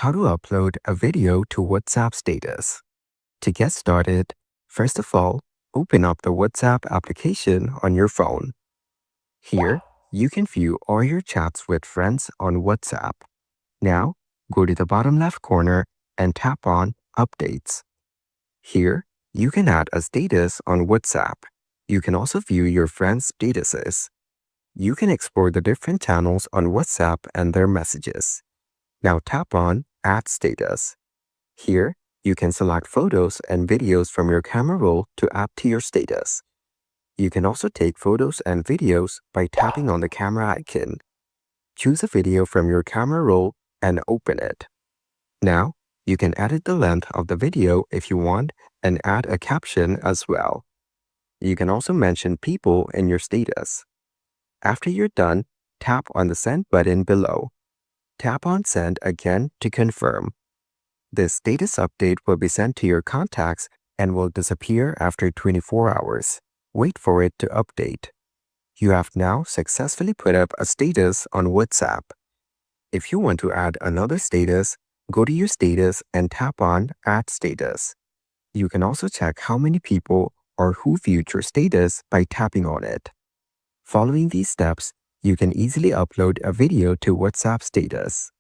How to upload a video to WhatsApp status. To get started, first of all, open up the WhatsApp application on your phone. Here, you can view all your chats with friends on WhatsApp. Now, go to the bottom left corner and tap on Updates. Here, you can add a status on WhatsApp. You can also view your friends' statuses. You can explore the different channels on WhatsApp and their messages. Now tap on Add Status. Here, you can select photos and videos from your camera roll to add to your status. You can also take photos and videos by tapping on the camera icon. Choose a video from your camera roll and open it. Now, you can edit the length of the video if you want and add a caption as well. You can also mention people in your status. After you're done, tap on the Send button below. Tap on Send again to confirm. This status update will be sent to your contacts and will disappear after 24 hours. Wait for it to update. You have now successfully put up a status on WhatsApp. If you want to add another status, go to your status and tap on Add Status. You can also check how many people or who viewed your status by tapping on it. Following these steps, you can easily upload a video to WhatsApp status.